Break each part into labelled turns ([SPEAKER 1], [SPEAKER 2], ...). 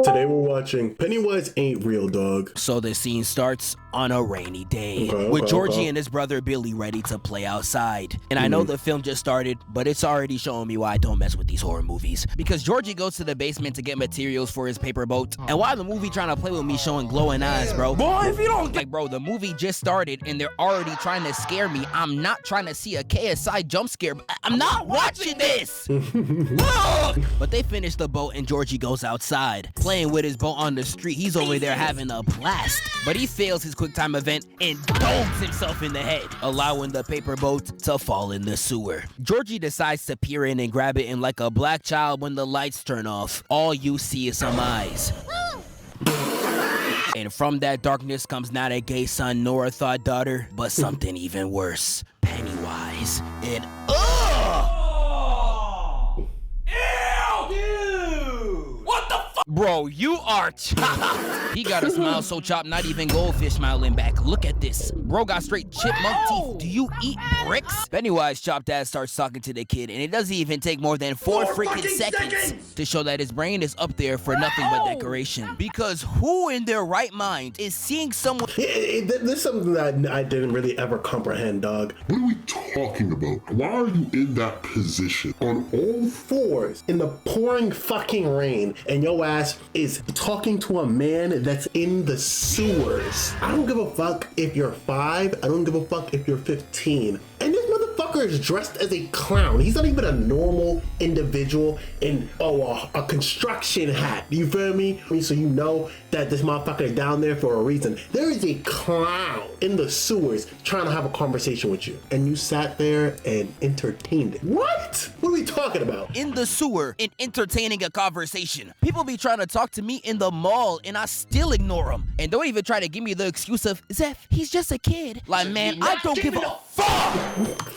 [SPEAKER 1] Today we're watching Pennywise Ain't Real, dog.
[SPEAKER 2] So the scene starts on a rainy day with Georgie and his brother Billy ready to play outside. And I know the film just started, but it's already showing me why I don't mess with these horror movies. Because Georgie goes to the basement to get materials for his paper boat. And while the movie trying to play with me showing glowing eyes, bro. Boy, if you don't like, bro, the movie just started and they're already trying to scare me. I'm not trying to see a KSI jump scare. I'm not watching this. But they finish the boat and Georgie goes outside, playing with his boat on the street. He's over there having a blast. But he fails his quick time event and domes himself in the head, allowing the paper boat to fall in the sewer. Georgie decides to peer in and grab it, and like a black child when the lights turn off, all you see is some eyes. And from that darkness comes not a gay son nor a thought daughter, but something even worse. Pennywise. And bro, you are chopped. He got a smile so chopped, not even goldfish smiling back. Look at this. Bro got straight chipmunk teeth. Do you eat bricks? Pennywise chopped ass starts talking to the kid, and it doesn't even take more than 4 freaking seconds to show that his brain is up there for nothing but decoration. Because who in their right mind is seeing someone...
[SPEAKER 1] There's something that I didn't really ever comprehend, dog.
[SPEAKER 3] What are we talking about? Why are you in that position? On all
[SPEAKER 1] fours in the pouring fucking rain, and your ass is talking to a man that's in the sewers. I don't give a fuck if you're 5. I don't give a fuck if you're 15. And this motherfucker is dressed as a clown. He's not even a normal individual in a construction hat. You feel me? So you know that this motherfucker is down there for a reason. There is a clown in the sewers trying to have a conversation with you, and you sat there and entertained it. What? What are we talking about?
[SPEAKER 2] In the sewer and entertaining a conversation. People be trying to talk to me in the mall and I still ignore them. And don't even try to give me the excuse of, Zeph, he's just a kid. Like, man, I don't give a fuck.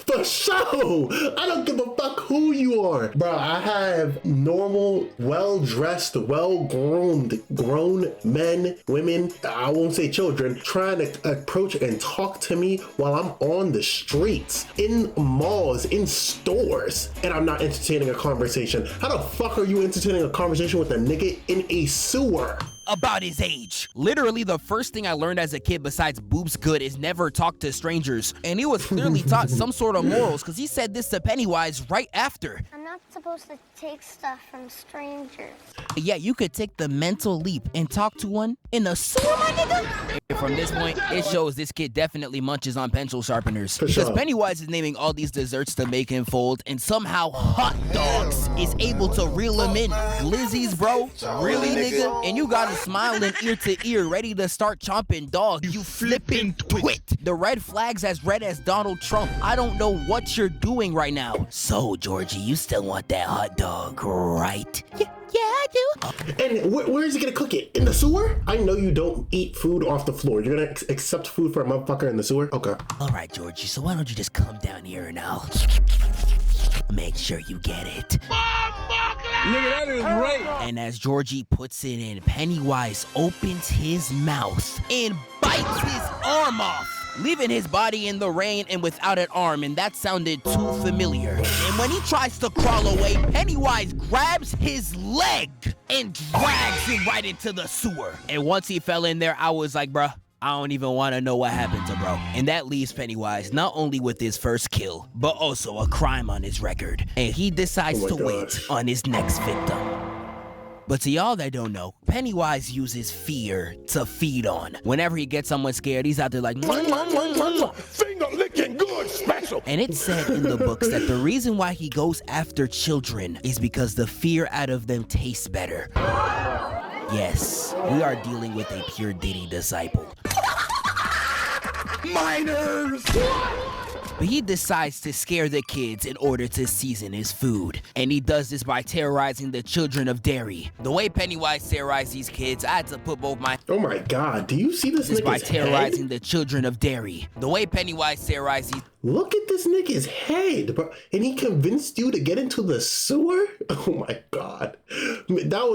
[SPEAKER 1] For sure. I don't give a fuck who you are. Bro, I have normal, well-dressed, well-groomed, grown men, women, I won't say children, trying to approach and talk to me while I'm on the streets, in malls, in stores, and I'm not entertaining a conversation. How the fuck are you entertaining a conversation with a nigga in a sewer?
[SPEAKER 2] About his age. Literally the first thing I learned as a kid besides boobs good is never talk to strangers. And he was clearly taught some sort of morals because he said this to Pennywise right after.
[SPEAKER 4] I'm not supposed to take stuff from strangers.
[SPEAKER 2] Yeah, you could take the mental leap and talk to one in the sewer, my nigga. And from this point, it shows this kid definitely munches on pencil sharpeners. Because Pennywise is naming all these desserts to make him fold, and somehow hot dogs is able to reel him in. Glizzies, bro? Really, nigga? And you got smiling ear to ear, ready to start chomping dog. You flippin' twit. The red flag's as red as Donald Trump. I don't know what you're doing right now. So, Georgie, you still want that hot dog, right? Yeah, I do.
[SPEAKER 1] And where is he gonna cook it? In the sewer? I know you don't eat food off the floor. You're gonna accept food for a motherfucker in the sewer? Okay.
[SPEAKER 2] All right, Georgie, so why don't you just come down here and I'll make sure you get it.
[SPEAKER 5] Nigga, that is great.
[SPEAKER 2] And as Georgie puts it in, Pennywise opens his mouth and bites his arm off, leaving his body in the rain and without an arm, and that sounded too familiar. And when he tries to crawl away, Pennywise grabs his leg and drags him right into the sewer. And once he fell in there, I was like, bruh, I don't even want to know what happened to bro. And that leaves Pennywise not only with his first kill, but also a crime on his record. And he decides to wait on his next victim. But to y'all that don't know, Pennywise uses fear to feed on. Whenever he gets someone scared, he's out there like,
[SPEAKER 5] finger licking good special.
[SPEAKER 2] And it's said in the books that the reason why he goes after children is because the fear out of them tastes better. Yes, we are dealing with a pure Diddy disciple.
[SPEAKER 5] Minors!
[SPEAKER 2] But he decides to scare the kids in order to season his food. And he does this by terrorizing the children of Derry. The way Pennywise terrorized these kids, I had to put both my...
[SPEAKER 1] Oh my god, do you see this nigga's
[SPEAKER 2] by terrorizing
[SPEAKER 1] head?
[SPEAKER 2] the children of Derry. The way Pennywise terrorized these...
[SPEAKER 1] Look at this nigga's head, bro. And he convinced you to get into the sewer? Oh my God. That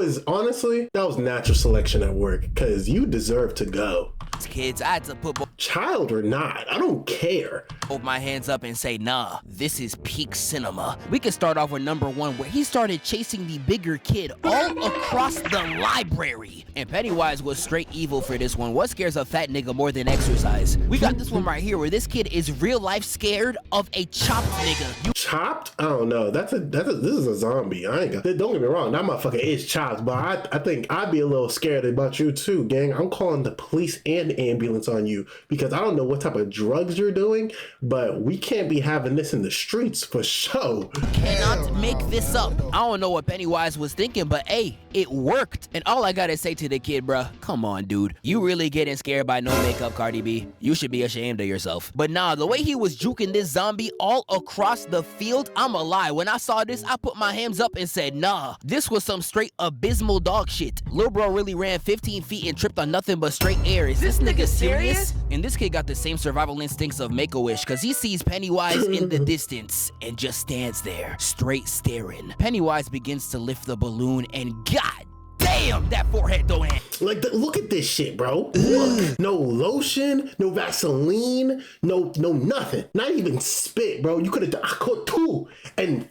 [SPEAKER 1] was natural selection at work, because you deserve to go.
[SPEAKER 2] Kids, I had to put
[SPEAKER 1] child or not, I don't care.
[SPEAKER 2] Hold my hands up and say, nah, this is peak cinema. We can start off with number 1, where he started chasing the bigger kid all across the library. And Pennywise was straight evil for this one. What scares a fat nigga more than exercise? We got this one right here, where this kid is real life scared of a chopped nigga.
[SPEAKER 1] Chopped? I don't know. This is a zombie. Don't get me wrong, that motherfucker is chopped, but I think I'd be a little scared about you too, gang. I'm calling the police and ambulance on you, because I don't know what type of drugs you're doing, but we can't be having this in the streets for sure.
[SPEAKER 2] Cannot make this up. I don't know what Pennywise was thinking, but hey, it worked. And all I gotta say to the kid, bruh, come on, dude. You really getting scared by no makeup, Cardi B? You should be ashamed of yourself. But nah, the way he was juking this zombie all across the field, I'ma lie. When I saw this, I put my hands up and said, nah, this was some straight abysmal dog shit. Lil bro really ran 15 feet and tripped on nothing but straight air. Is this nigga serious? And this kid got the same survival instincts of Make-A-Wish, cause he sees Pennywise in the distance and just stands there, straight staring. Pennywise begins to lift the balloon, and god damn, that forehead don't end.
[SPEAKER 1] Like, look at this shit, bro. Look, no lotion, no Vaseline, no nothing. Not even spit, bro. You could have, I could too. And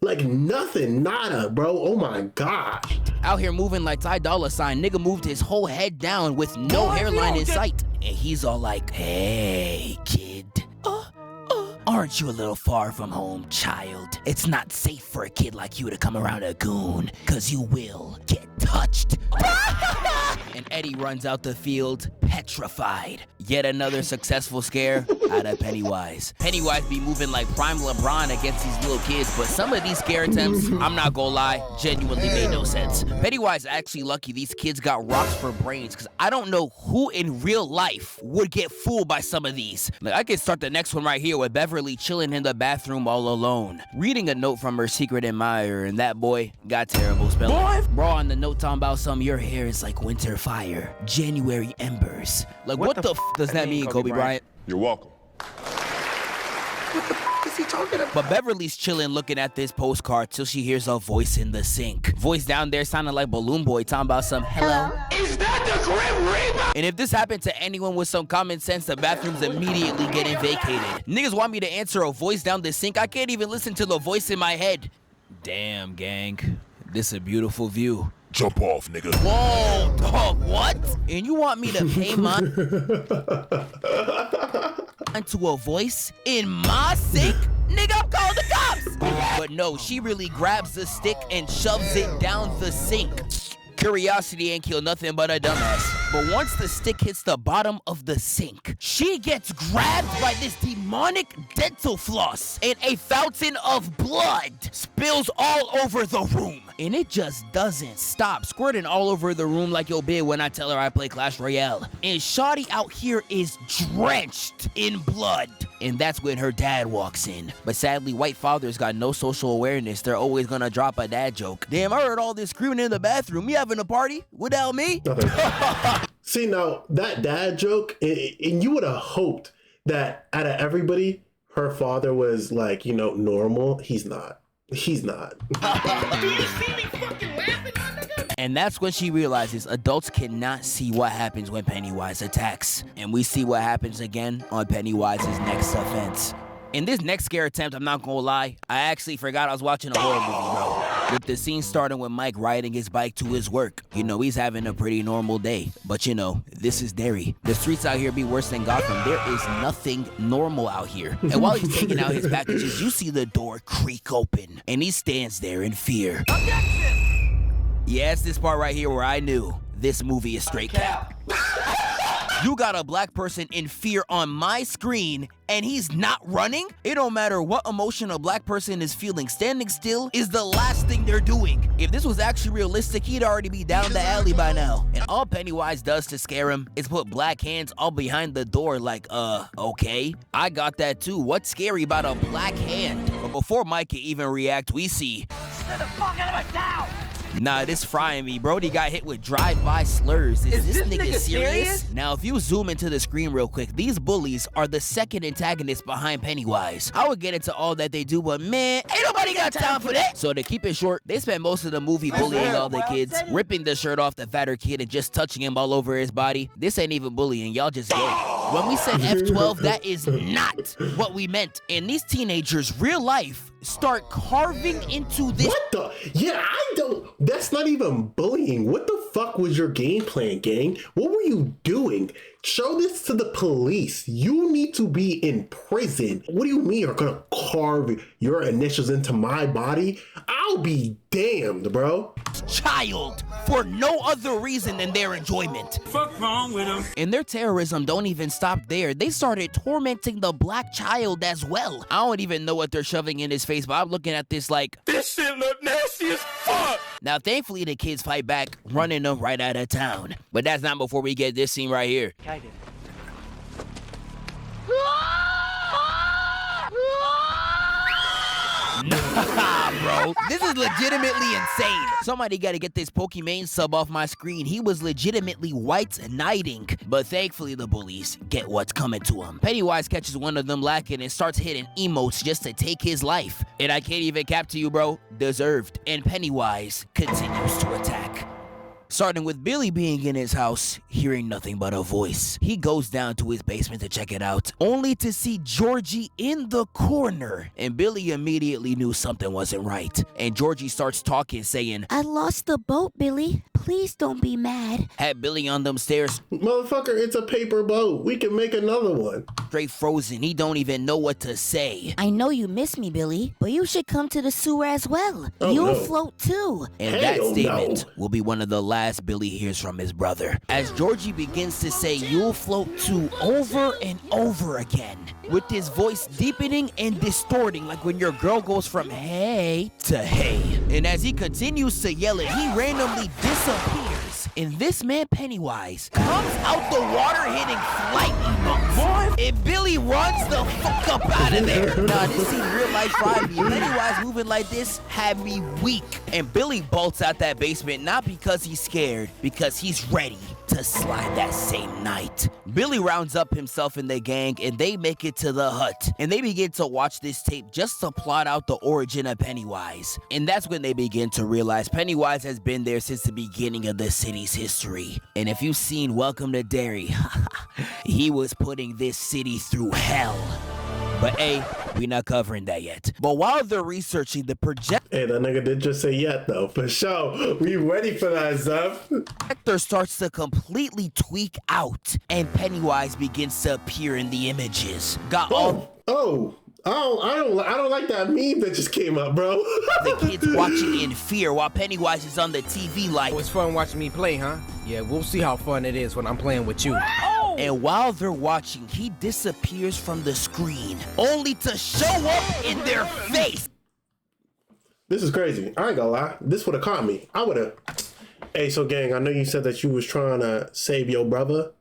[SPEAKER 1] like nothing, nada, bro. Oh my gosh.
[SPEAKER 2] Out here moving like Ty Dolla $ign, nigga moved his whole head down with no hairline in sight. And he's all like, hey, kid. Aren't you a little far from home, child? It's not safe for a kid like you to come around a goon, cause you will get touched. And Eddie runs out the field, petrified. Yet another successful scare out of Pennywise. Pennywise be moving like prime LeBron against these little kids, but some of these scare attempts, I'm not gonna lie, genuinely made no sense. Pennywise actually lucky these kids got rocks for brains, cause I don't know who in real life would get fooled by some of these. Like, I could start the next one right here with Beverly chilling in the bathroom all alone, reading a note from her secret admirer, and that boy got terrible spelling. Bro, on the note talking about your hair is like winter fire, January embers. Like, what the f does that mean, Kobe Bryant?
[SPEAKER 5] You're welcome.
[SPEAKER 6] What the f is he talking about?
[SPEAKER 2] But Beverly's chilling looking at this postcard till she hears a voice in the sink. Voice down there sounding like Balloon Boy talking about some hello.
[SPEAKER 5] Is that the Grim Reaper?
[SPEAKER 2] And if this happened to anyone with some common sense, the bathroom's immediately getting vacated. Niggas want me to answer a voice down the sink. I can't even listen to the voice in my head. Damn, gang. This a beautiful view.
[SPEAKER 5] Jump off, nigga.
[SPEAKER 2] Whoa, dog, what? And you want me to pay my to a voice in my sink? Nigga, I'm calling the cops. But no, she really grabs the stick and shoves it down the sink. Curiosity ain't kill nothing but a dumbass. But once the stick hits the bottom of the sink, she gets grabbed by this demonic dental floss, and a fountain of blood spills all over the room. And it just doesn't stop, squirting all over the room like your bid when I tell her I play Clash Royale. And Shawty out here is drenched in blood. And that's when her dad walks in. But sadly, white fathers got no social awareness. They're always gonna drop a dad joke. Damn, I heard all this screaming in the bathroom. You having a party without me?
[SPEAKER 1] See, now, that dad joke, and you would have hoped that out of everybody, her father was like, you know, normal. He's not. He's not.
[SPEAKER 5] Do you see me fucking laughing, my nigga?
[SPEAKER 2] And that's when she realizes adults cannot see what happens when Pennywise attacks. And we see what happens again on Pennywise's next offense. In this next scare attempt, I'm not gonna lie, I actually forgot I was watching a horror movie, bro. With the scene starting with Mike riding his bike to his work. You know, he's having a pretty normal day. But you know, this is Derry. The streets out here be worse than Gotham. There is nothing normal out here. And while he's taking out his packages, you see the door creak open. And he stands there in fear. Yeah, it's this part right here where I knew this movie is straight cap. You got a black person in fear on my screen, and he's not running? It don't matter what emotion a black person is feeling. Standing still is the last thing they're doing. If this was actually realistic, he'd already be down the alley by now. And all Pennywise does to scare him is put black hands all behind the door like, okay. I got that too. What's scary about a black hand? But before Mike can even react, we see...
[SPEAKER 7] Get the fuck out of my town!
[SPEAKER 2] Nah, this frying me. Brody got hit with drive-by slurs. Is this nigga serious? Now, if you zoom into the screen real quick, these bullies are the second antagonist behind Pennywise. I would get into all that they do, but man, ain't nobody got time for that. So to keep it short, they spend most of the movie bullying all the kids, ripping the shirt off the fatter kid and just touching him all over his body. This ain't even bullying, y'all just gay. When we said F12, that is not what we meant. And these teenagers, real life, start carving into this.
[SPEAKER 1] What the? Yeah, I don't. That's not even bullying. What the fuck was your game plan, gang? What were you doing? Show this to the police. You need to be in prison. What do you mean you're gonna carve your initials into my body? I'll be damned, bro.
[SPEAKER 2] Child for no other reason than their enjoyment.
[SPEAKER 7] Fuck wrong with them.
[SPEAKER 2] And their terrorism don't even stop there. They started tormenting the black child as well. I don't even know what they're shoving in his face, but I'm looking at this like,
[SPEAKER 7] This shit look nasty as fuck.
[SPEAKER 2] Now, thankfully, the kids fight back, running them right out of town. But that's not before we get this scene right here. Nah, bro. This is legitimately insane. Somebody gotta get this Pokimane sub off my screen. He was legitimately white knighting. But thankfully, the bullies get what's coming to him. Pennywise catches one of them lacking and starts hitting emotes just to take his life. And I can't even cap to you, bro. Deserved. And Pennywise continues to attack. Starting with Billy being in his house, hearing nothing but a voice. He goes down to his basement to check it out, only to see Georgie in the corner. And Billy immediately knew something wasn't right. And Georgie starts talking, saying,
[SPEAKER 8] I lost the boat, Billy. Please don't be mad.
[SPEAKER 2] Had Billy on them stairs.
[SPEAKER 1] Motherfucker, it's a paper boat. We can make another one.
[SPEAKER 2] Straight frozen. He don't even know what to say.
[SPEAKER 8] I know you miss me, Billy, but you should come to the sewer as well. You'll float too.
[SPEAKER 2] And that statement will be one of the last Billy hears from his brother, as Georgie begins to say you'll float too over and over again, with his voice deepening and distorting like when your girl goes from hey to hey. And as he continues to yell it, he randomly disappears. And this man Pennywise comes out the water hitting flight emotes. And Billy runs the fuck up out of there. Nah, this scene real life fried me. Pennywise moving like this had me weak. And Billy bolts out that basement not because he's scared, because he's ready to slide that same night. Billy rounds up himself and the gang and they make it to the hut. And they begin to watch this tape just to plot out the origin of Pennywise. And that's when they begin to realize Pennywise has been there since the beginning of the city's history. And if you've seen Welcome to Derry, he was putting this city through hell. But hey, we not covering that yet. But while they're researching the
[SPEAKER 1] Hey, that nigga did just say yet though, for sure. We ready for that stuff.
[SPEAKER 2] Projector starts to completely tweak out, and Pennywise begins to appear in the images. I
[SPEAKER 1] don't like that meme that just came up, bro.
[SPEAKER 2] The kids watching in fear while Pennywise is on the TV like,
[SPEAKER 9] it was fun watching me play, huh? Yeah, we'll see how fun it is when I'm playing with you.
[SPEAKER 2] And while they're watching, he disappears from the screen, only to show up in their face.
[SPEAKER 1] This is crazy. I ain't gonna lie. This would have caught me. I would have. Hey, so gang, I know you said that you was trying to save your brother.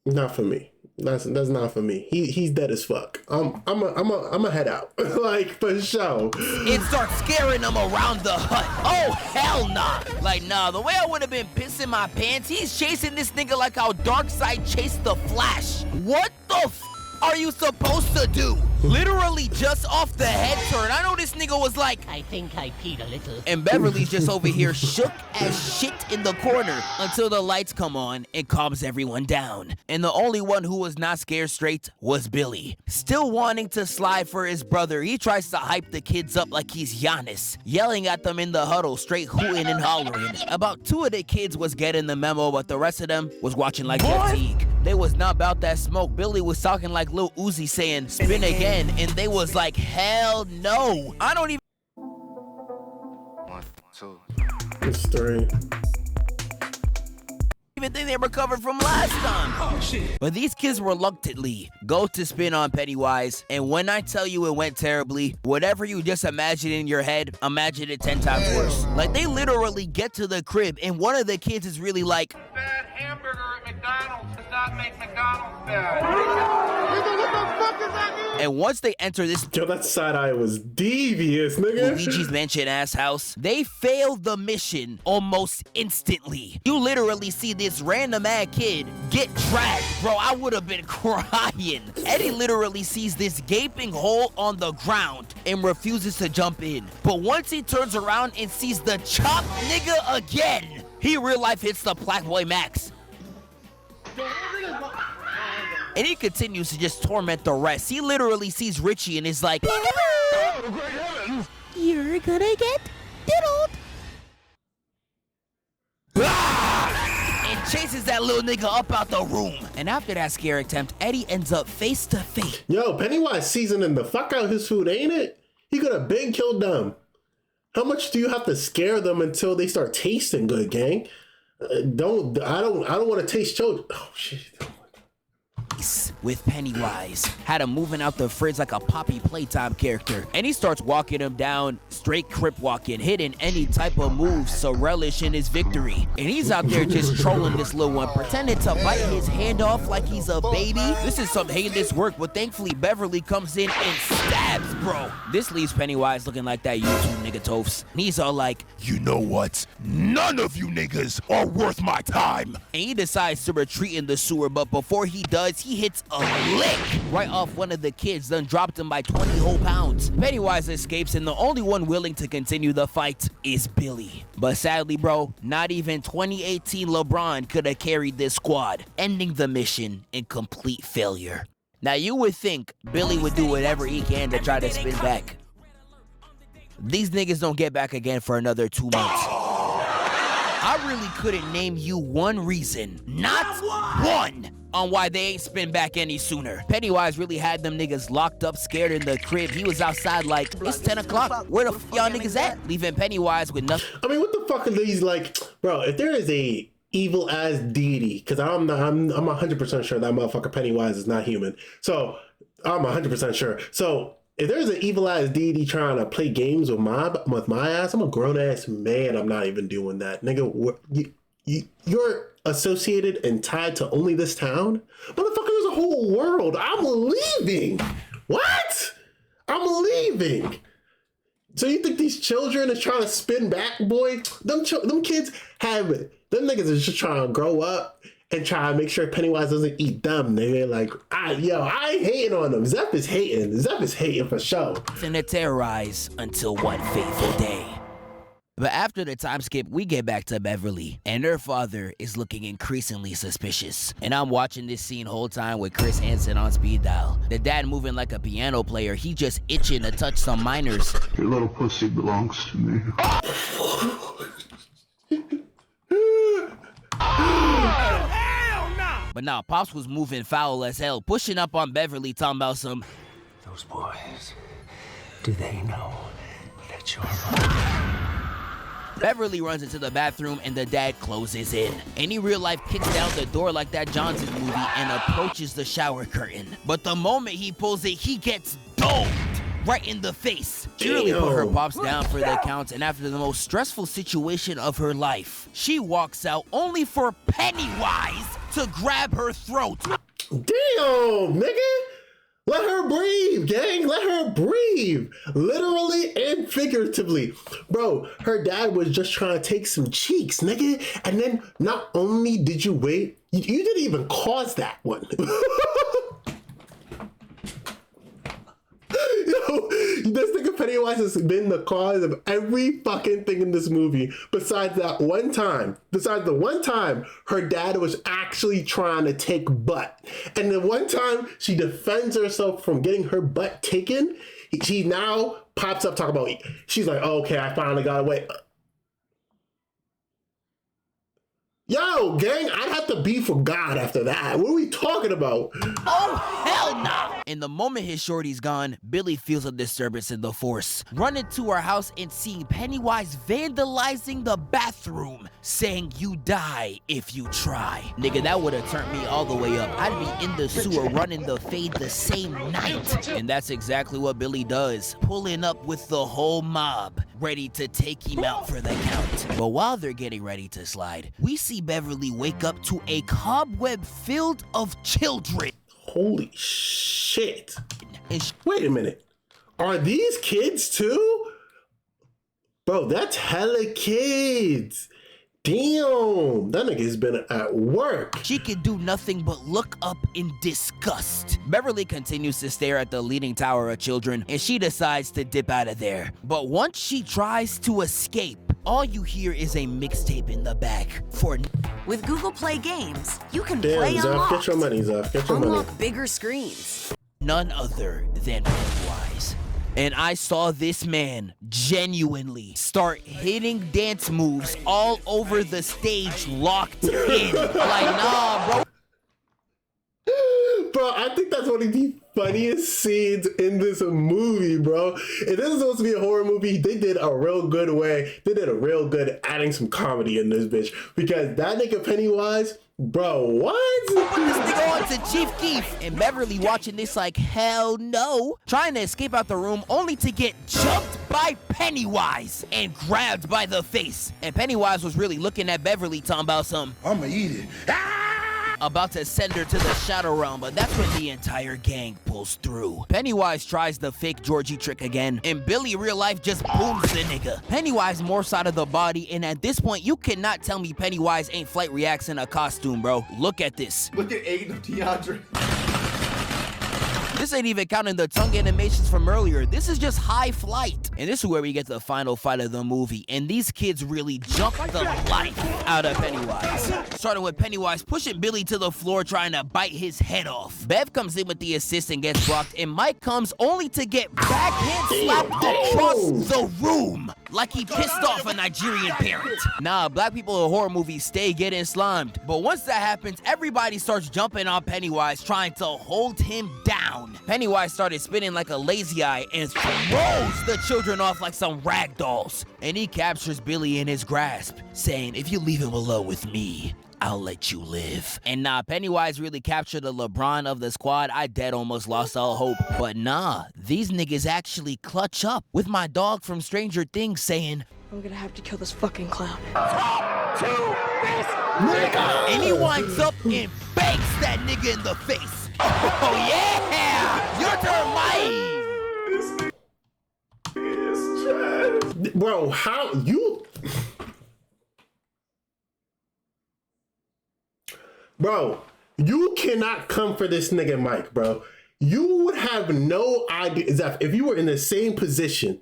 [SPEAKER 1] Not for me. That's not for me. He's dead as fuck. I'm a head out. Like, for sure.
[SPEAKER 2] It starts scaring him around the hut. Oh, hell nah. Like, nah, the way I would have been pissing my pants, he's chasing this nigga like how Darkseid chased the Flash. What the f are you supposed to do? Literally just off the head turn. I know this nigga was like,
[SPEAKER 10] I think I peed a little.
[SPEAKER 2] And Beverly's just over here shook as shit in the corner until the lights come on and calms everyone down. And the only one who was not scared straight was Billy. Still wanting to slide for his brother, he tries to hype the kids up like he's Giannis, yelling at them in the huddle, straight hooting and hollering. About 2 of the kids was getting the memo, but the rest of them was watching like Jeff Teague. They was not about that smoke. Billy was talking like Lil Uzi saying, spin again, and they was like, hell no. I don't even
[SPEAKER 6] 1, 2.
[SPEAKER 1] It's 3.
[SPEAKER 2] Even think they recovered from last time. Oh, shit. But these kids reluctantly go to spin on Pennywise, and when I tell you it went terribly, whatever you just imagine in your head, imagine it 10 times worse. Like, they literally get to the crib, and one of the kids is really like,
[SPEAKER 5] That hamburger at McDonald's does not make McDonald's bad.
[SPEAKER 2] And once they enter this
[SPEAKER 1] Yo, that side eye was devious, nigga.
[SPEAKER 2] Luigi's Mansion ass house, they fail the mission almost instantly. You literally see this random ass kid get dragged. Bro, I would have been crying. Eddie literally sees this gaping hole on the ground and refuses to jump in. But once he turns around and sees the chop nigga again, he real life hits the Black Boy Max. And he continues to just torment the rest. He literally sees Richie and is like,
[SPEAKER 8] You're gonna get diddled.
[SPEAKER 2] and chases that little nigga up out the room. And after that scare attempt, Eddie ends up face to face.
[SPEAKER 1] Yo, Pennywise seasoning the fuck out his food, ain't it? He could have been killed them. How much do you have to scare them until they start tasting good, gang? I don't want to taste children. Oh shit.
[SPEAKER 2] With Pennywise, had him moving out the fridge like a Poppy Playtime character, and he starts walking him down, straight crip walking, hitting any type of moves, so relish in his victory. And he's out there just trolling this little one, pretending to bite his hand off like he's a baby. This is some heinous work, but thankfully Beverly comes in and stabs, bro. This leaves Pennywise looking like that YouTube nigga Tophs. And he's all like,
[SPEAKER 7] You know what? None of you niggas are worth my time.
[SPEAKER 2] and he decides to retreat in the sewer, but before he does, he hits a lick right off one of the kids, then dropped him by 20 whole pounds. Pennywise escapes, and the only one willing to continue the fight is Billy. But sadly, bro, not even 2018 LeBron could have carried this squad, ending the mission in complete failure. Now, you would think Billy would do whatever he can to try to spin back. These niggas don't get back again for another 2 months. I really couldn't name you one reason, not one, on why they ain't spin back any sooner. Pennywise really had them niggas locked up, scared in the crib. He was outside like, it's 10 o'clock. Where the f y'all niggas at? Leaving Pennywise with nothing.
[SPEAKER 1] I mean, what the fuck are these like, bro? If there is a evil ass deity, because I'm 100% sure that motherfucker Pennywise is not human. So I'm 100% sure. So if there's an evil ass deity trying to play games with my ass, I'm a grown ass man. I'm not even doing that, nigga. You're associated and tied to only this town, motherfucker. There's a whole world. I'm leaving. What? I'm leaving. So you think these children is trying to spin back, boy? Them kids have it. Them niggas is just trying to grow up and try to make sure Pennywise doesn't eat them, nigga. Like, I ain't hating on them. Zeph is hating. Zeph is hating for sure.
[SPEAKER 2] And to terrorize until one fateful day. But after the time skip, we get back to Beverly, and her father is looking increasingly suspicious. And I'm watching this scene whole time with Chris Hansen on speed dial. The dad moving like a piano player, he just itching to touch some minors.
[SPEAKER 3] Your little pussy belongs to me.
[SPEAKER 2] But now Pops was moving foul as hell, pushing up on Beverly, talking about some,
[SPEAKER 10] Those boys, do they know that you're...
[SPEAKER 2] Beverly runs into the bathroom and the dad closes in. And he real life kicks down the door like that Johnson movie and approaches the shower curtain. But the moment he pulls it, he gets domed right in the face. She really put her pops down for the count, and after the most stressful situation of her life, she walks out only for Pennywise to grab her throat.
[SPEAKER 1] Damn, nigga. Let her breathe, gang. Let her breathe. Literally and figuratively. Bro, her dad was just trying to take some cheeks, nigga. And then not only did you wait, you didn't even cause that one. Yo, this nigga Pennywise has been the cause of every fucking thing in this movie besides that one time. Besides the one time her dad was actually trying to take butt. And the one time she defends herself from getting her butt taken, she now pops up talking about, she's like, oh, okay, I finally got away. Yo, gang, I'd have to be for God after that. What are we talking about?
[SPEAKER 2] Oh, hell nah! And the moment his shorty's gone, Billy feels a disturbance in the force. Running to her house and seeing Pennywise vandalizing the bathroom, saying, you die if you try. Nigga, that would have turned me all the way up. I'd be in the sewer running the fade the same night. And that's exactly what Billy does, pulling up with the whole mob, ready to take him out for the count. But while they're getting ready to slide, we see Beverly wake up to a cobweb filled of children.
[SPEAKER 1] Holy shit. Wait a minute. Are these kids too? Bro, that's hella kids. Damn, that nigga's been at work.
[SPEAKER 2] She can do nothing but look up in disgust. Beverly continues to stare at the leaning tower of children, and she decides to dip out of there. But once she tries to escape, all you hear is a mixtape in the back.
[SPEAKER 11] With Google Play Games, you can
[SPEAKER 1] Damn,
[SPEAKER 11] play
[SPEAKER 1] Zeph,
[SPEAKER 11] Unlocked.
[SPEAKER 1] get your money, Zeph. Get your money.
[SPEAKER 11] Unlock bigger screens.
[SPEAKER 2] None other than Pennywise. And I saw this man genuinely start hitting dance moves all over the stage locked in. Like, nah, bro.
[SPEAKER 1] Bro, I think that's one of the funniest scenes in this movie, bro. If this is supposed to be a horror movie, they did a real good way. They did a real good adding some comedy in this bitch. Because that nigga Pennywise, bro, what?
[SPEAKER 2] Put this nigga on to Chief Keef. And Beverly watching this like, hell no. Trying to escape out the room only to get jumped by Pennywise and grabbed by the face. And Pennywise was really looking at Beverly talking about something.
[SPEAKER 7] I'ma eat it.
[SPEAKER 2] About to send her to the Shadow Realm, but that's when the entire gang pulls through. Pennywise tries the fake Georgie trick again, and Billy real life just booms the nigga. Pennywise morphs out of the body, and at this point, you cannot tell me Pennywise ain't Flight Reacts in a costume, bro. Look at this.
[SPEAKER 6] Look at Aiden of DeAndre.
[SPEAKER 2] This ain't even counting the tongue animations from earlier. This is just high flight. And this is where we get the final fight of the movie. And these kids really jump the life out of Pennywise. Starting with Pennywise pushing Billy to the floor trying to bite his head off. Bev comes in with the assist and gets blocked. And Mike comes only to get backhand slapped across the room. Like he pissed off a Nigerian parent. Nah, black people in horror movies stay getting slimed. But once that happens, everybody starts jumping on Pennywise trying to hold him down. Pennywise started spinning like a lazy eye and throws the children off like some rag dolls. And he captures Billy in his grasp, saying, if you leave him alone with me, I'll let you live. And nah, Pennywise really captured the LeBron of the squad. I dead almost lost all hope. But nah, these niggas actually clutch up with my dog from Stranger Things saying,
[SPEAKER 12] I'm gonna have to kill this fucking clown.
[SPEAKER 2] Talk to this nigga! And he winds up and bangs that nigga in the face. Oh yeah! Your turn, Mike!
[SPEAKER 1] Bro, how you... Bro, you cannot come for this nigga Mike, bro. You would have no idea, Zeph, if you were in the same position,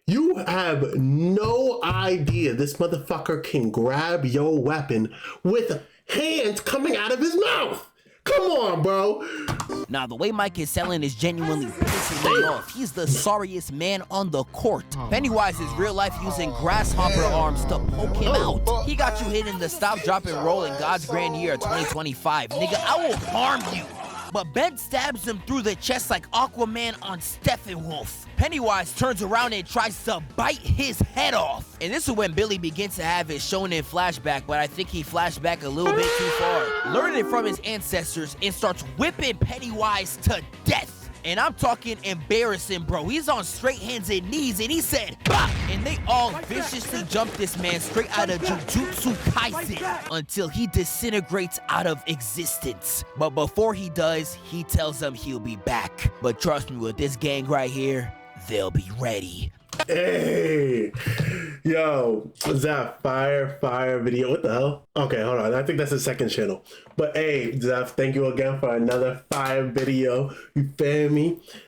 [SPEAKER 1] you have no idea this motherfucker can grab your weapon with hands coming out of his mouth. Come on, bro.
[SPEAKER 2] Now, the way Mike is selling is genuinely pissing me off. He's the sorriest man on the court. Pennywise is real life using grasshopper arms to poke him out. He got you hitting the stop, drop, and roll in God's grand year 2025. Nigga, I will harm you. But Ben stabs him through the chest like Aquaman on Steppenwolf. Pennywise turns around and tries to bite his head off. And this is when Billy begins to have his shonen flashback, but I think he flashed back a little bit too far. Learning from his ancestors and starts whipping Pennywise to death. And I'm talking embarrassing, bro. He's on straight hands and knees, and he said, bah! And they all viciously jump this man straight out of Jujutsu Kaisen until he disintegrates out of existence. But before he does, he tells them he'll be back. But trust me, with this gang right here, they'll be ready.
[SPEAKER 1] Hey, yo, Zeph, fire video. What the hell? Okay, hold on. I think that's the second channel. But hey, Zeph, thank you again for another fire video. You feel me?